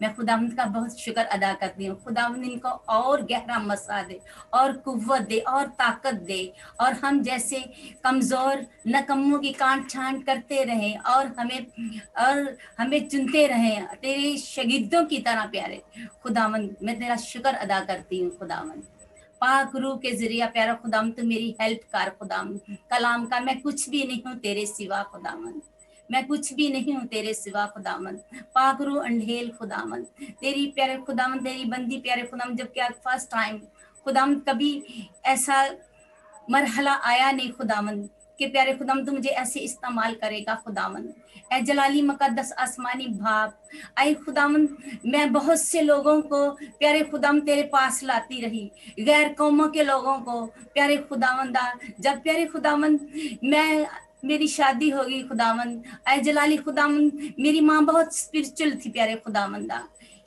میں خداوند کا بہت شکر ادا کرتی ہوں. خداوند ان کو اور گہرا مسا دے اور قوت دے اور طاقت دے, اور ہم جیسے کمزور نکموں کی کانٹ چھانٹ کرتے رہیں اور ہمیں چنتے رہیں تیرے شاگردوں کی طرح. پیارے خداوند میں تیرا شکر ادا کرتی ہوں. خداوند پاک روح کے ذریعہ پیارا خداوند تو میری ہیلپ کر. خداوند کلام کا میں کچھ بھی نہیں ہوں تیرے سوا. خداوند میں کچھ بھی نہیں ہوں تیرے سوا. خداوند پاک روح انڈھیل. خداوند تیری پیارے خداوند تیری بندی پیارے خداوند جب کیا فرسٹ ٹائم خداوند کبھی ایسا مرحلہ آیا نہیں خداوند کہ پیارے خداوند تو مجھے ایسے استعمال کرے گا. خداوند اے جلالی مقدس آسمانی باپ, اے خداوند میں بہت سے لوگوں کو پیارے خداوند تیرے پاس لاتی رہی, غیر قوموں کے لوگوں کو پیارے خداوند. جب پیارے خداوند میری شادی ہوگی خداوند اے جلالی خداوند, میری ماں بہت اسپرچل تھی پیارے خداوند.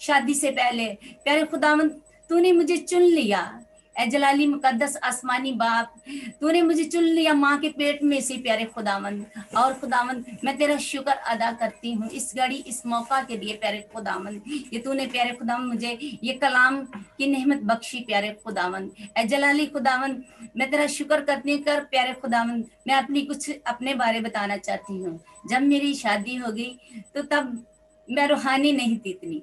شادی سے پہلے پیارے خداوند تو نے مجھے چن لیا. اے جلالی مقدس آسمانی باپ, تو نے مجھے چن لیا ماں کے پیٹ میں سے پیارے خداوند. اور خداوند میں تیرا شکر ادا کرتی ہوں اس گھڑی اس موقع کے لیے پیارے خداوند, یہ تو نے پیارے خداوند مجھے یہ کلام کی نعمت بخشی پیارے خداوند. اے جلالی خداوند میں تیرا شکر کرنے کر پیارے خداوند میں اپنی کچھ اپنے بارے بتانا چاہتی ہوں. جب میری شادی ہوگی تو تب میں روحانی نہیں تھی اتنی,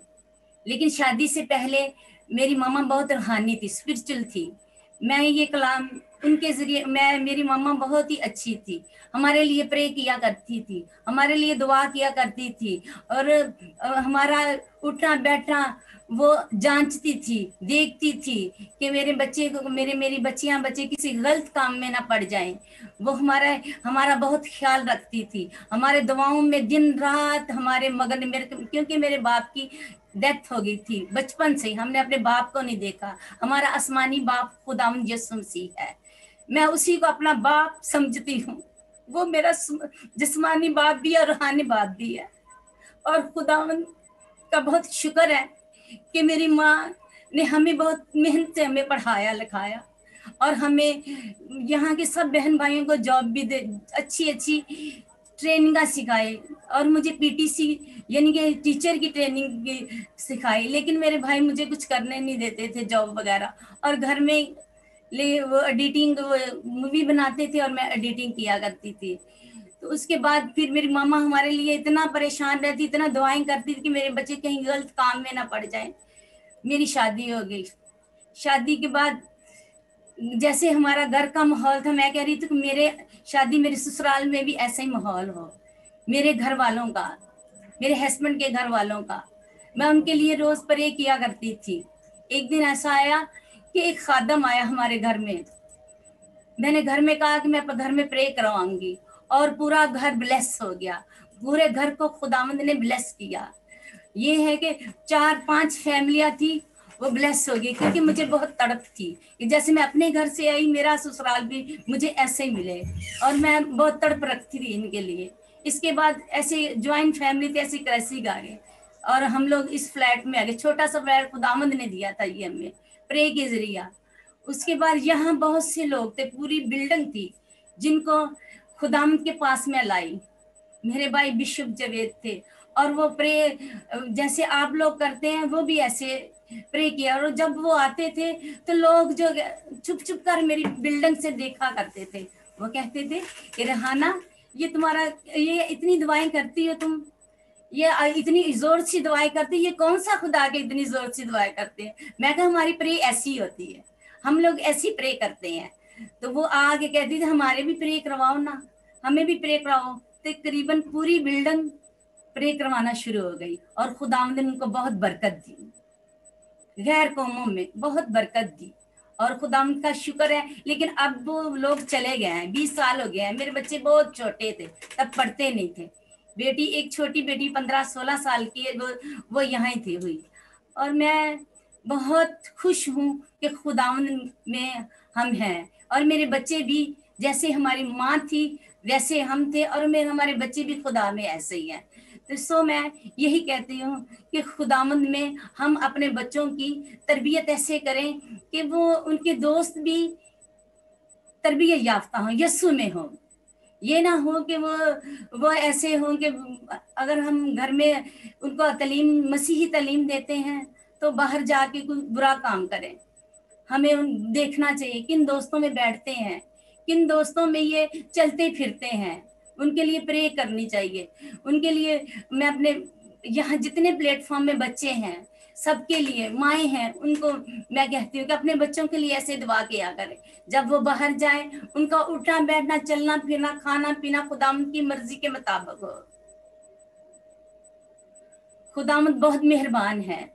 لیکن شادی سے پہلے میری ماما بہت روحانی تھی, اسپرچل تھی. میں یہ کلام ان کے ذریعے میری ماما بہت ہی اچھی تھی, ہمارے لیے پرے کیا کرتی تھی, ہمارے لیے دعا کیا کرتی تھی, اور ہمارا اٹھنا بیٹھنا وہ جانچتی تھی, دیکھتی تھی کہ میرے بچے کو میری بچیاں بچے کسی غلط کام میں نہ پڑ جائیں. وہ ہمارا بہت خیال رکھتی تھی, ہمارے دعاؤں میں دن رات ہمارے مگن. کیونکہ میرے باپ کی ڈیتھ ہو گئی تھی بچپن سے, ہم نے اپنے باپ کو نہیں دیکھا. ہمارا آسمانی باپ خداوند یسوع مسیح ہے, میں اسی کو اپنا باپ سمجھتی ہوں. وہ میرا جسمانی باپ بھی اور روحانی باپ بھی ہے. اور خداوند کا بہت شکر ہے کہ میری ماں نے ہمیں بہت محنت سے ہمیں پڑھایا لکھایا, اور ہمیں یہاں کے سب بہن بھائیوں کو جاب بھی دے, اچھی ٹریننگاں سکھائے, اور مجھے پی ٹی سی یعنی کہ ٹیچر کی ٹریننگ سکھائی. لیکن میرے بھائی مجھے کچھ کرنے نہیں دیتے تھے جاب وغیرہ, اور گھر میں وہ ایڈیٹنگ مووی بناتے تھے اور میں ایڈیٹنگ کیا کرتی تھی. تو اس کے بعد پھر میری ماما ہمارے لیے اتنا پریشان رہتی, اتنا دعائیں کرتی تھی کہ میرے بچے کہیں غلط کام میں نہ پڑ جائیں. میری شادی ہو گئی. شادی کے بعد جیسے ہمارا گھر کا ماحول تھا, میں کہہ رہی تھی کہ میرے سسرال میں بھی ایسا ہی ماحول ہو, میرے گھر والوں کا, میرے ہسبینڈ کے گھر والوں کا. میں ان کے لیے روز پرے کیا کرتی تھی. ایک دن ایسا آیا کہ ایک خادم آیا ہمارے گھر میں. میں نے گھر میں کہا کہ میں گھر میں پرے کرواؤں گی, اور پورا گھر بلیس ہو گیا. پورے گھر کو خداوند نے بلیس کیا. یہ ہے کہ 4-5 فیملیاں تھی وہ بلیس ہو گئی, کیونکہ مجھے بہت تڑپ تھی کہ جیسے میں اپنے گھر سے آئی میرا سسرال بھی مجھے ایسے ہی ملے, اور میں بہت تڑپ رکھتی تھی ان کے لیے. اس کے بعد ایسے جوائنٹ فیملی تھی, ایسی کیسی گاڑی, اور ہم لوگ اس فلیٹ میں آ گئے. چھوٹا سا فلیٹ خداوند نے دیا تھا یہ ہمیں پرے کے ذریعہ. اس کے بعد یہاں بہت سے لوگ تھے, پوری بلڈنگ تھی جن کو خداوند کے پاس میں لائی. میرے بھائی بشپ جاوید تھے, اور وہ پرے جیسے آپ لوگ کرتے ہیں وہ بھی ایسے پرے کیا. اور جب وہ آتے تھے تو لوگ جو چھپ چھپ کر میری بلڈنگ سے دیکھا کرتے تھے, وہ کہتے تھے کہ ریحانہ یہ اتنی دعائیں کرتی ہو تم, یہ اتنی زور سے دعائیں کرتی, یہ کون سا خدا کے اتنی زور سے دعائیں کرتے ہیں. میں کہا ہماری پرے ایسی ہوتی ہے, ہم لوگ ایسی پرے کرتے ہیں. تو وہ آگے کہتی تھی ہمارے بھی پرے کرواؤ نا, ہمیں بھی پرے کراؤ. تقریباً پوری بلڈنگ پرے کروانا شروع ہو گئی, اور خداوند نے ان کو بہت برکت دی, غیر قوموں میں بہت برکت دی, اور خداوند کا شکر ہے. لیکن اب وہ لوگ چلے گئے ہیں, 20 سال ہو گئے ہیں. میرے بچے بہت چھوٹے تھے تب, پڑھتے نہیں تھے. بیٹی ایک چھوٹی بیٹی 15-16 سال کی ہے, وہ یہاں ہی تھی ہوئی. اور میں بہت خوش ہوں کہ خداوند میں ہم ہیں, اور میرے بچے بھی جیسے ہماری ماں تھی ویسے ہم تھے, اور ہمارے بچے بھی خدا میں ایسے ہی ہیں. تو میں یہی کہتی ہوں کہ خداوند میں ہم اپنے بچوں کی تربیت ایسے کریں کہ وہ ان کے دوست بھی تربیت یافتہ ہوں, یسوع میں ہوں. ये ना हो कि वो ऐसे हो कि अगर हम घर में उनको तालीम, मसीही तालीम देते हैं, तो बाहर जाके कोई बुरा काम करें। हमें देखना चाहिए किन दोस्तों में बैठते हैं, किन दोस्तों में ये चलते फिरते हैं, उनके लिए प्रे करनी चाहिए। उनके लिए मैं अपने यहाँ जितने प्लेटफॉर्म में बच्चे हैं, सबके लिए माएँ हैं, उनको मैं कहती हूँ कि अपने बच्चों के लिए ऐसे दुआ किया करें। जब वो बाहर जाए, उनका उठना बैठना, चलना फिरना, खाना पीना खुदावंद की मर्जी के मुताबिक हो। खुदावंद बहुत मेहरबान है,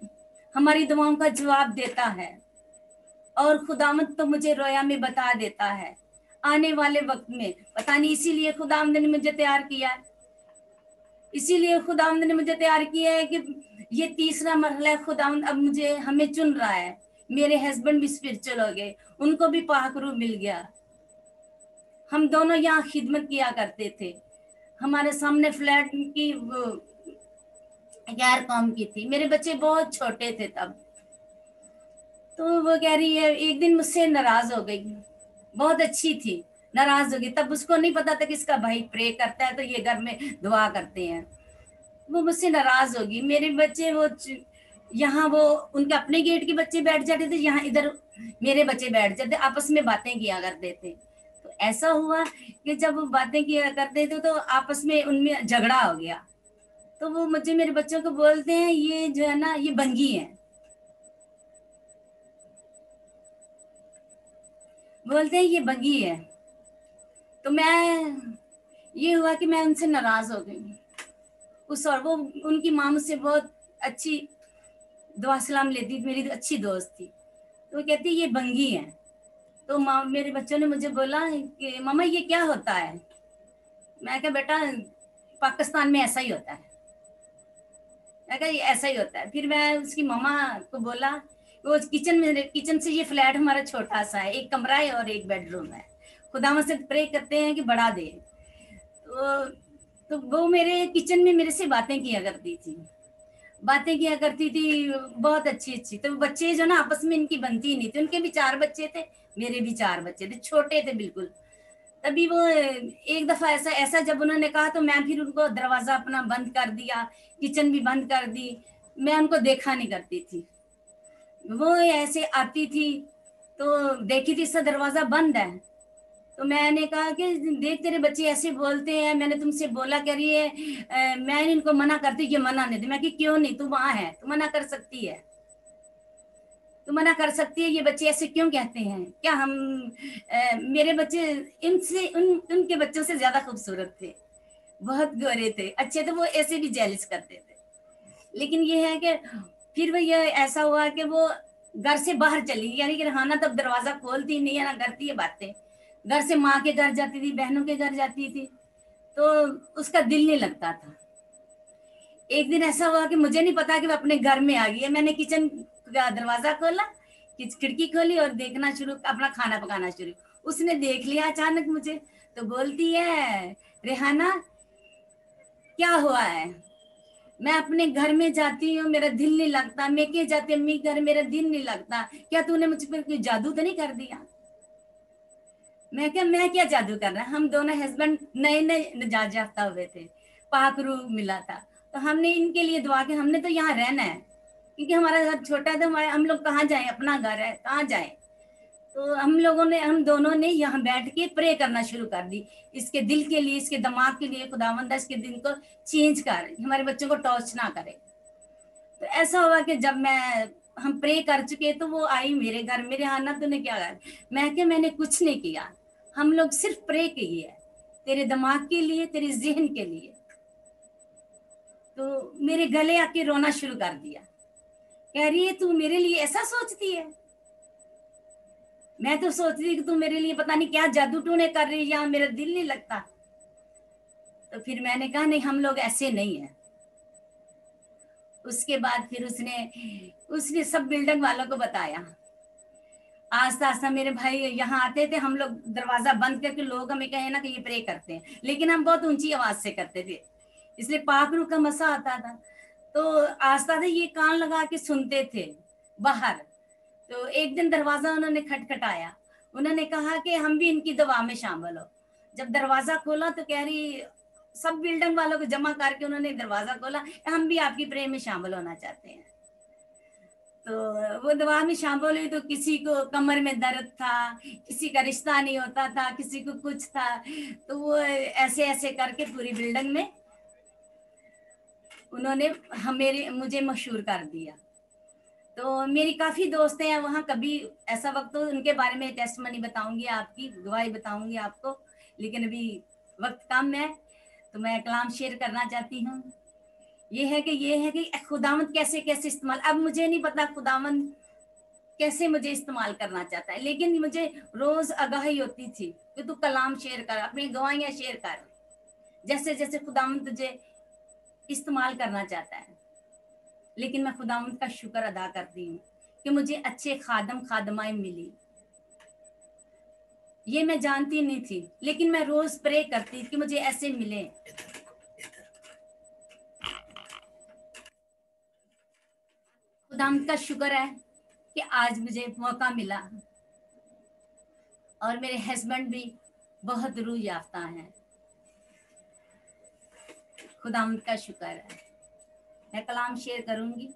हमारी दुआओं का जवाब देता है, और खुदावंद तो मुझे रोया में बता देता है आने वाले वक्त में। पता नहीं, इसीलिए खुदावंद ने मुझे तैयार किया है, इसीलिए खुदावंद ने मुझे तैयार किया है कि ये तीसरा मरहला है। खुदावंद अब मुझे हमें चुन रहा है। मेरे हस्बैंड भी स्पिरिचुअल हो गए, उनको भी पाक रूह मिल गया। हम दोनों यहाँ खिदमत किया करते थे। हमारे सामने फ्लैट की गैर कौम की थी, मेरे बच्चे बहुत छोटे थे तब। तो वो कह रही है, एक दिन मुझसे नाराज हो गई, बहुत अच्छी थी, नाराज हो गई। तब उसको नहीं पता था कि इसका भाई प्रे करता है तो ये घर में दुआ करते हैं। वो मुझसे नाराज होगी। मेरे बच्चे वो यहाँ वो उनके अपने गेट के बच्चे बैठ जाते थे, यहाँ इधर मेरे बच्चे बैठ जाते, आपस में बातें किया करते थे। तो ऐसा हुआ कि जब वो बातें किया करते थे तो आपस में उनमें झगड़ा हो गया। तो वो मुझे, मेरे बच्चों को बोलते हैं, ये जो है ना, ये बंगी है, बोलते हैं ये बंगी है। तो मैं, ये हुआ कि मैं उनसे नाराज हो गई। उस, और वो उनकी माँ मुझसे बहुत अच्छी दुआ सलाम लेती, मेरी अच्छी दोस्त थी। तो वो कहती ये बंगी है। तो माँ, मेरे बच्चों ने मुझे बोला कि मामा ये क्या होता है। मैं कहा बेटा पाकिस्तान में ऐसा ही होता है। मैं कहा ये ऐसा ही होता है। फिर मैं उसकी मामा को बोला, वो किचन में, किचन से ये फ्लैट हमारा छोटा सा है, एक कमरा है और एक बेडरूम है। खुदा से प्रे करते हैं कि बढ़ा दे। तो वो मेरे किचन में मेरे से बातें किया करती थी, बातें किया करती थी, बहुत अच्छी अच्छी। तो बच्चे जो ना आपस में इनकी बनती नहीं थी। उनके भी 4 बच्चे थे, मेरे भी 4 बच्चे थे, छोटे थे बिल्कुल। तभी वो एक दफा ऐसा ऐसा जब उन्होंने कहा तो मैं फिर उनको दरवाजा अपना बंद कर दिया, किचन भी बंद कर दी। मैं उनको देखा नहीं करती थी। वो ऐसे आती थी तो देखी थी इसका दरवाजा बंद है। तो मैंने कहा कि देख तेरे बच्चे ऐसे बोलते हैं, मैंने तुमसे बोला कह रही है मैं इनको मना करती, ये मना नहीं थी। मैं कि क्यों नहीं, तू वहां है, तू मना कर सकती है, तू मना कर सकती है। ये बच्चे ऐसे क्यों कहते हैं, क्या हम मेरे बच्चे इनसे उनके बच्चों से ज्यादा खूबसूरत थे, बहुत गोरे थे, अच्छे थे। वो ऐसे भी जेलिस करते थे। लेकिन ये है कि फिर वो ये ऐसा हुआ कि वो घर से बाहर चली गई, यानी कि रहाना तब दरवाजा खोलती नहीं है ना करती है बातें। घर से माँ के घर जाती थी, बहनों के घर जाती थी, तो उसका दिल नहीं लगता था। एक दिन ऐसा हुआ कि मुझे नहीं पता कि वो अपने घर में आ गई है। मैंने किचन का दरवाजा खोला, खिड़की खोली और देखना शुरू, अपना खाना पकाना शुरू। उसने देख लिया अचानक मुझे, तो बोलती है, रेहाना क्या हुआ है। मैं अपने घर में जाती हूँ, मेरा दिल नहीं लगता। मैं के जाती अम्मी घर, मेरा दिल नहीं लगता। क्या तूने मुझ पर कोई जादू तो नहीं कर दिया। मैं क्या, मैं क्या जादू कर रहा। हम दोनों हस्बैंड नए नए निजात याफ्ता हुए थे, पाक रूह मिला था। तो हमने इनके लिए दुआ की, हमने तो यहाँ रहना है, क्योंकि हमारा घर छोटा है। तो हम लोग कहाँ जाएं, अपना घर है, कहाँ जाएं। तो हम दोनों ने यहाँ बैठ के प्रे करना शुरू कर दी, इसके दिल के लिए, इसके दिमाग के लिए। खुदावंद इसके दिल को चेंज कर, हमारे बच्चों को टॉर्च ना करे। तो ऐसा हुआ कि जब हम प्रे कर चुके तो वो आई मेरे घर। मेरे हाँ ना तूने क्या कर। मैं क्या, मैंने कुछ नहीं किया, हम लोग सिर्फ प्रे किए है, तेरे दिमाग के लिए, तेरे जहन के लिए। तो मेरे गले आके रोना शुरू कर दिया। कह रही है तू मेरे लिए ऐसा सोचती है। मैं तो सोचती थी कि तू मेरे लिए पता नहीं क्या जादू टूने कर रही है, यहाँ मेरा दिल नहीं लगता। तो फिर मैंने कहा नहीं, हम लोग ऐसे नहीं है। उसके बाद फिर उसने सब बिल्डिंग वालों को बताया। आस्ता आस्ता मेरे भाई यहाँ आते थे, हम लोग दरवाजा बंद करके, लोग हमें कहे ना कि ये प्रे करते हैं, लेकिन हम बहुत ऊंची आवाज से करते थे, इसलिए पाक रूह का मसा आता था। तो आस्ता से ये कान लगा के सुनते थे बाहर। तो एक दिन दरवाजा उन्होंने खटखटाया, उन्होंने कहा कि हम भी इनकी दुआ में शामिल हो। जब दरवाजा खोला तो कह रही, सब बिल्डिंग वालों को जमा करके उन्होंने दरवाजा खोला, हम भी आपकी प्रेम में शामिल होना चाहते हैं। तो वो दवा में शामिल हुई तो किसी को कमर में दर्द था, किसी का रिश्ता नहीं होता था, किसी को कुछ था, तो वो ऐसे ऐसे करके पूरी बिल्डिंग में उन्होंने मुझे मशहूर कर दिया। तो मेरी काफ़ी दोस्त हैं वहाँ, कभी ऐसा वक्त तो उनके बारे में टेस्टमनी बताऊंगी, आपकी गवाही बताऊंगी आपको, लेकिन अभी वक्त कम है तो मैं कलाम शेयर करना चाहती हूँ। ये है कि खुदावंद कैसे कैसे इस्तेमाल, अब मुझे नहीं पता खुदावंद कैसे मुझे इस्तेमाल करना चाहता है, लेकिन मुझे रोज आगाही होती थी कि तू कलाम शेयर कर, अपनी गवाहियां शेयर कर, जैसे जैसे खुदावंद तुझे इस्तेमाल करना चाहता है। लेकिन मैं खुदावंद का शुक्र अदा करती हूँ कि मुझे अच्छे खादम खादमाएं मिली। ये मैं जानती नहीं थी, लेकिन मैं रोज प्रे करती कि मुझे ऐसे मिले। खुदावंद का शुक्र है कि आज मुझे मौका मिला, और मेरे हस्बैंड भी बहुत रूह याफ्ता हैं। खुदावंद का शुक्र है। मैं कलाम शेयर करूंगी।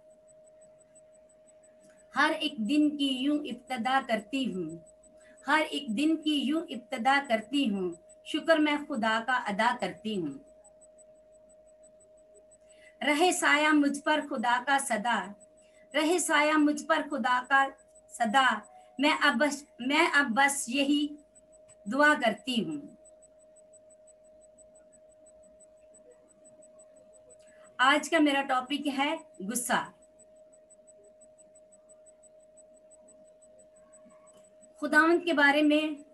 हर एक दिन की यूं इब्तदा करती हूँ, हर एक दिन की यूं इब्तदा करती हूँ, शुक्र मैं खुदा का अदा करती हूँ। रहे साया मुझ पर खुदा का सदा, रहे साया मुझ पर खुदा का सदा, मैं अब बस यही दुआ करती हूँ। आज का मेरा टॉपिक है गुस्सा। खुदावंद के बारे में,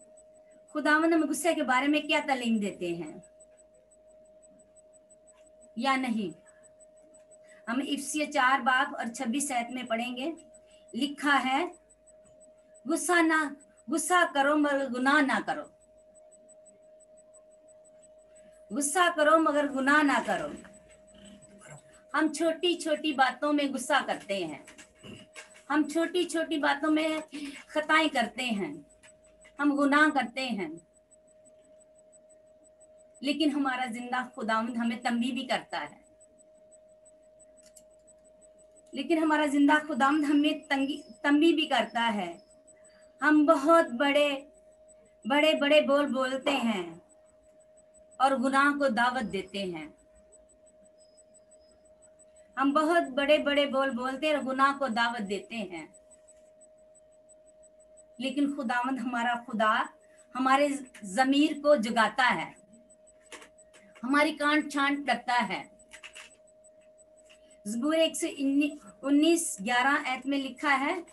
खुदावंद हमें गुस्से के बारे में क्या तालीम देते हैं या नहीं। हम इफ्सिया 4 बाब और 26 आयत में पढ़ेंगे, लिखा है, गुस्सा करो मगर गुनाह ना करो, गुस्सा करो मगर गुनाह ना करो। हम छोटी छोटी बातों में गुस्सा करते हैं, हम छोटी छोटी बातों में खताएं करते हैं, हम गुनाह करते हैं, लेकिन हमारा जिंदा खुदावंद हमें तंबीह भी करता है, लेकिन हमारा जिंदा खुदावंद हमें तंबीह भी करता है। हम बहुत बड़े बड़े बड़े बोल बोलते हैं और गुनाह को दावत देते हैं, हम बहुत बड़े बड़े बोल बोलते हैं और गुनाह को दावत देते हैं, लेकिन खुदावंद हमारा खुदा हमारे ज़मीर को जगाता है, हमारी कांट छांट करता है। ज़बूर 119:11 आयत में लिखा है,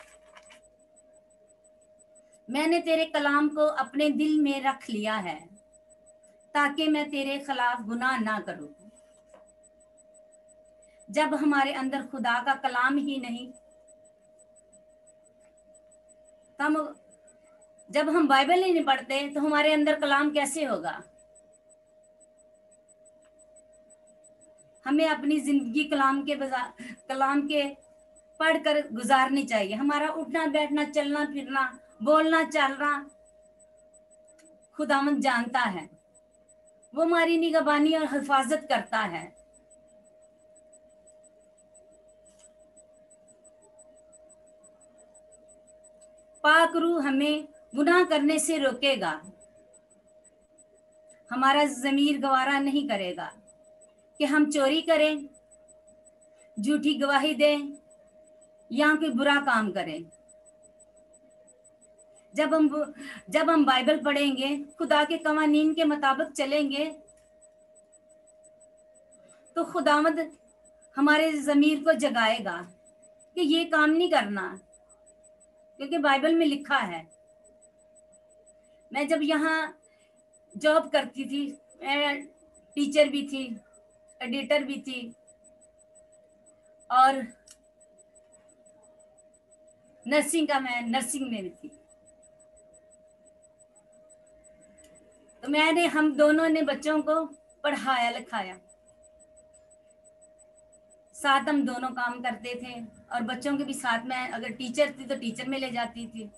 मैंने तेरे कलाम को अपने दिल में रख लिया है ताकि मैं तेरे खिलाफ गुनाह ना करूं। जब हमारे अंदर खुदा का कलाम ही नहीं, जब हम बाइबल ही नहीं पढ़ते तो हमारे अंदर कलाम कैसे होगा। हमें अपनी जिंदगी कलाम के पढ़कर गुजारनी चाहिए। हमारा उठना बैठना चलना फिरना बोलना चलना खुदावंद जानता है, वो हमारी निगहबानी और हिफाजत करता है। पाक रूह हमें गुनाह करने से रोकेगा, हमारा ज़मीर गवारा नहीं करेगा कि हम चोरी करें, झूठी गवाही दें या कोई बुरा काम करें। जब हम बाइबल पढ़ेंगे, खुदा के कवानीन के मुताबिक चलेंगे, तो खुदावंद हमारे ज़मीर को जगाएगा कि ये काम नहीं करना, क्योंकि बाइबल में लिखा है। मैं जब यहाँ जॉब करती थी, मैं टीचर भी थी, एडिटर भी थी और नर्सिंग में भी थी। तो हम दोनों ने बच्चों को पढ़ाया लिखाया, साथ हम दोनों काम करते थे, और बच्चों के भी साथ में, अगर टीचर थी तो टीचर में ले जाती थी।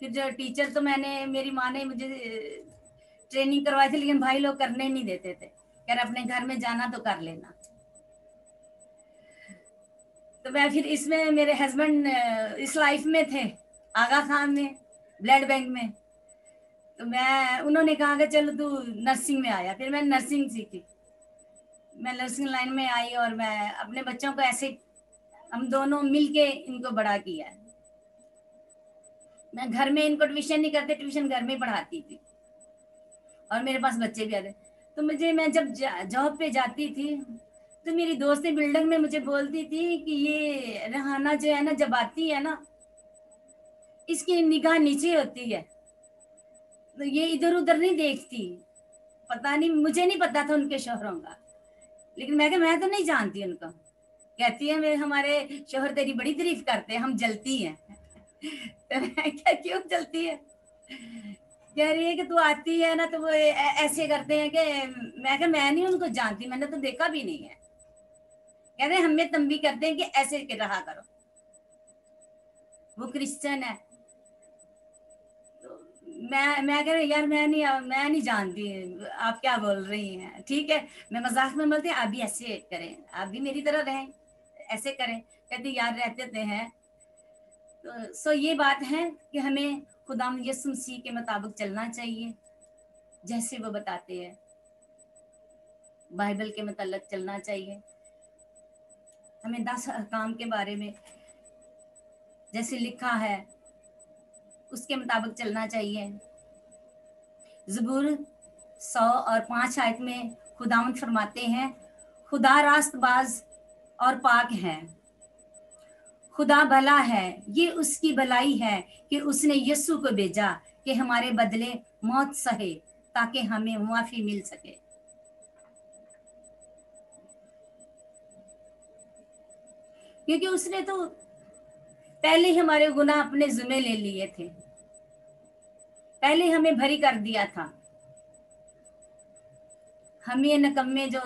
फिर जो टीचर तो मेरी माँ ने मुझे ट्रेनिंग करवाई थी, लेकिन भाई लोग करने नहीं देते थे, कह रहे अपने घर में जाना तो कर लेना। तो मैं फिर इसमें, मेरे हस्बैंड इस लाइफ में थे, आगा खान में, ब्लड बैंक में। तो मैं, उन्होंने कहा कि चलो तू नर्सिंग में आया, फिर मैं नर्सिंग सीखी, मैं नर्सिंग लाइन में आई और मैं अपने बच्चों को ऐसे, हम दोनों मिलके इनको बड़ा किया है। मैं घर में इनको ट्यूशन नहीं करते, ट्यूशन घर में पढ़ाती थी, और मेरे पास बच्चे भी आते। तो मैं जब जॉब पे जाती थी, तो मेरी दोस्तें बिल्डिंग में मुझे बोलती थी कि ये रहाना जो है ना, जब आती है ना, इसकी निगाह नीचे होती है, तो ये इधर उधर नहीं देखती। पता नहीं, मुझे नहीं पता था उनके शोहरों का, लेकिन मैं तो नहीं जानती उनको। कहती है मैं, हमारे शोहर तेरी बड़ी तारीफ करते हैं, हम जलती हैं। तो मैं क्या, क्यों जलती है? कह रही है कि तू आती है ना तो वो ऐसे करते हैं कि, मैं नहीं उनको जानती, मैंने तो देखा भी नहीं है। कह रहे हमें तंबी करते हैं कि ऐसे के रहा करो, वो क्रिश्चियन है। तो मैं कह रही यार, मैं नहीं जानती, आप क्या बोल रही हैं? ठीक है, मैं मजाक में बोलती, आप भी ऐसे करें, आप भी मेरी तरह रहें, ऐसे करें। कहती यार रहते थे हैं। तो सो ये बात है कि हमें खुदा यीशु मसीह के मुताबिक चलना चाहिए, जैसे वो बताते हैं, बाइबल के मुताबिक चलना चाहिए। हमें 10 अहकाम के बारे में जैसे लिखा है उसके मुताबिक चलना चाहिए। ज़बूर 100:5 आयत में खुदावंद फरमाते हैं, खुदा रास्तबाज और पाक है, खुदा भला है, ये उसकी भलाई है कि उसने यीशु को भेजा कि हमारे बदले मौत सहे ताकि हमें मुआफी मिल सके। क्योंकि उसने तो पहले ही हमारे गुनाह अपने ज़िम्मे ले लिए थे, पहले हमें भरी कर दिया था। हम ये नकम्मे जो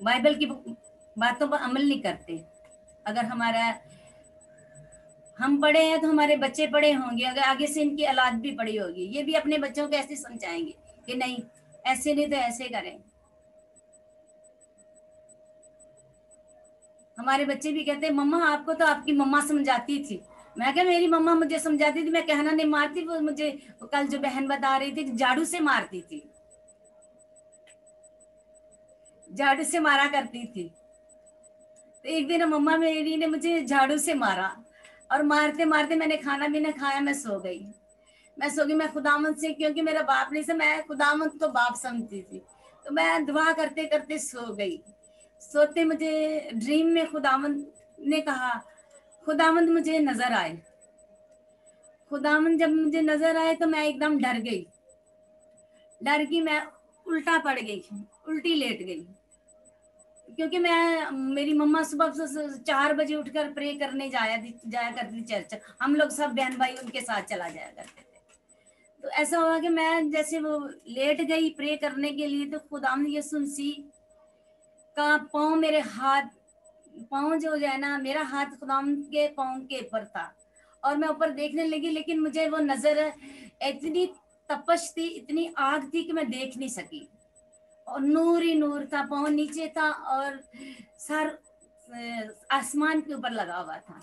बाइबल की बातों पर अमल नहीं करते, अगर हम पढ़े हैं तो हमारे बच्चे पढ़े होंगे, अगर आगे से इनकी औलाद भी पढ़ी होगी, ये भी अपने बच्चों को ऐसे समझाएंगे कि नहीं, ऐसे नहीं तो ऐसे करें। हमारे बच्चे भी कहते हैं मम्मा आपको तो आपकी मम्मा समझाती थी। मैं क्या, मेरी मम्मा मुझे समझाती थी, मैं कहना नहीं मारती, वो मुझे कल जो बहन बता रही थी झाड़ू से मारती थी, झाड़ू से मारा करती थी। तो एक दिन मम्मा मेरी ने मुझे झाड़ू से मारा, और मारते मारते मैंने खाना भी ना खाया, मैं सो गई। मैं खुदावंद से, क्योंकि मेरा बाप नहीं से, मैं खुदावंद तो बाप समझती थी, तो मैं दुआ करते करते सो गई। सोते मुझे ड्रीम में खुदावंद ने कहा, खुदावंद मुझे नजर आए। खुदावंद जब मुझे नजर आए तो मैं एकदम डर गई, मैं उल्टा पड़ गई, उल्टी लेट गई। क्योंकि मेरी मम्मा सुबह 4 बजे उठकर प्रे करने जाया करती चर्च, हम लोग सब बहन भाई उनके साथ चला जाया करते थे। तो ऐसा हुआ कि मैं जैसे वो लेट गई प्रे करने के लिए, तो खुदाम यीशु मसीह का पाँव मेरे हाथ, पाँव जो है ना, मेरा हाथ खुदाम के पाँव के ऊपर था, और मैं ऊपर देखने लगी, लेकिन मुझे वो नजर, इतनी तपश थी, इतनी आग थी कि मैं देख नहीं सकी, और नूर ही नूर था, पाँव नीचे था और सर आसमान के ऊपर लगा हुआ था।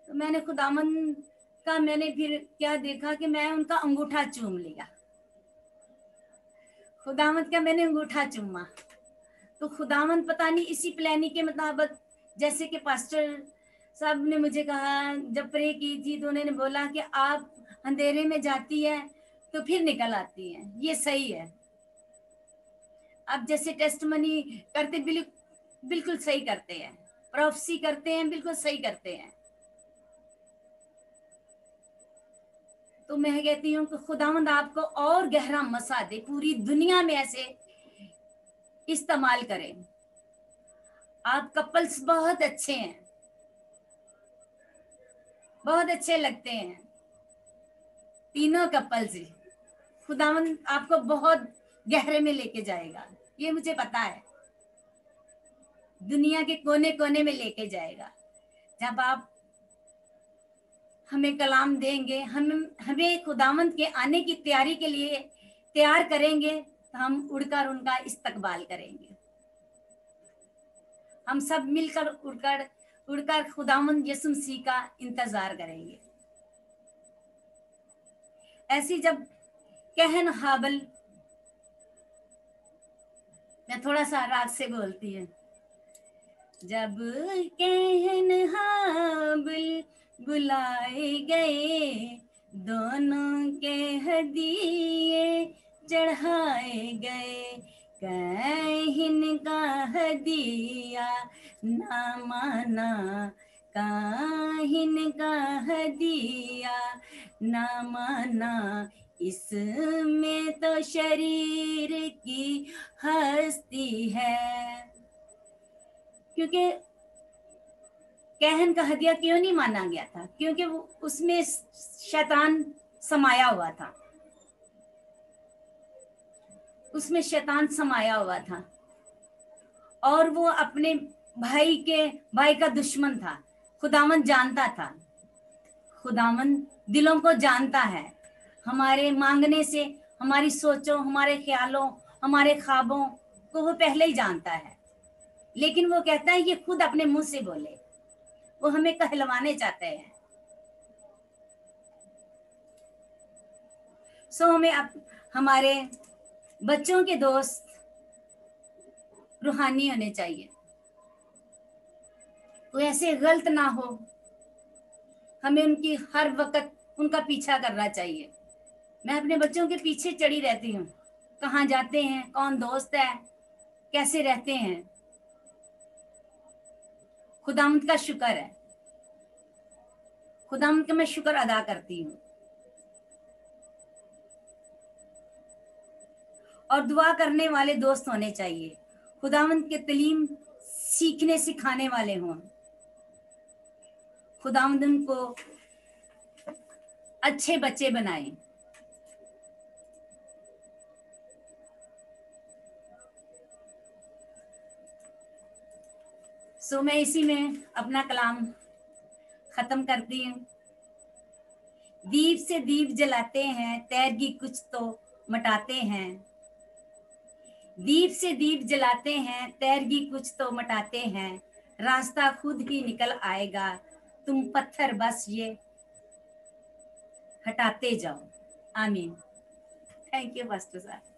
तो मैंने खुदावन का, मैंने फिर क्या देखा कि मैं उनका अंगूठा चूम लिया, खुदावंत का मैंने अंगूठा चूमा। तो खुदावंत पता नहीं इसी प्लानिंग के मुताबिक, जैसे कि पास्टर साहब ने मुझे कहा, जब प्रे की थी तो उन्होंने बोला कि आप अंधेरे में जाती है तो फिर निकल आती है, ये सही है। अब जैसे टेस्ट मनी करते, बिल्कुल सही करते हैं, प्रोफेसी करते हैं, बिल्कुल सही करते हैं। तो मैं कहती हूँ कि खुदावंद आपको और गहरा मसा दे, पूरी दुनिया में ऐसे इस्तेमाल करें। आप कपल्स बहुत अच्छे हैं, बहुत अच्छे लगते हैं, तीनों कपल्स ही। खुदावंद आपको बहुत गहरे में लेके जाएगा, ये मुझे पता है, दुनिया के कोने कोने में लेके जाएगा। जब आप हमें कलाम देंगे, हमें खुदावंद के आने की तैयारी के लिए तैयार करेंगे, तो हम उड़कर उनका इस्तकबाल करेंगे। हम सब मिलकर उड़कर खुदावंद यीशु मसीह का इंतजार करेंगे। ऐसी जब कहन हाबल, मैं थोड़ा सा राग से बोलती हूँ। जब कहन हाबल बुलाए गए, दोनों के हदिये चढ़ाए गए, काहिन का हदिया ना माना, काहिन का हदिया ना माना, इसमें तो शरीर की हस्ती है। क्योंकि कहन का हदिया क्यों नहीं माना गया था? क्योंकि वो उसमें शैतान समाया हुआ था, उसमें शैतान समाया हुआ था, और वो अपने भाई का दुश्मन था। खुदावंद जानता था, खुदावंद दिलों को जानता है। हमारे मांगने से, हमारी सोचों, हमारे ख्यालों, हमारे ख्वाबों को वो पहले ही जानता है, लेकिन वो कहता है ये खुद अपने मुंह से बोले। वो हमें कहलवाने चाहते हैं। हमें हमारे बच्चों के दोस्त रूहानी होने चाहिए। वो ऐसे गलत ना हो, हमें उनकी हर वक्त उनका पीछा करना चाहिए। मैं अपने बच्चों के पीछे चढ़ी रहती हूँ, कहाँ जाते हैं, कौन दोस्त है, कैसे रहते हैं। खुदावंद का शुक्र है, खुदावंद का मैं शुक्र अदा करती हूँ। और दुआ करने वाले दोस्त होने चाहिए, खुदावंद के तालीम सीखने सिखाने वाले हों। खुदावंद उनको अच्छे बच्चे बनाए। मैं इसी में अपना कलाम खत्म करती हूँ। दीप से दीप जलाते हैं, तैरगी कुछ तो मटाते हैं। दीप से दीप जलाते हैं, तैरगी कुछ तो मटाते हैं। रास्ता खुद ही निकल आएगा, तुम पत्थर बस ये हटाते जाओ। आमीन। थैंक यू पास्टर साहब।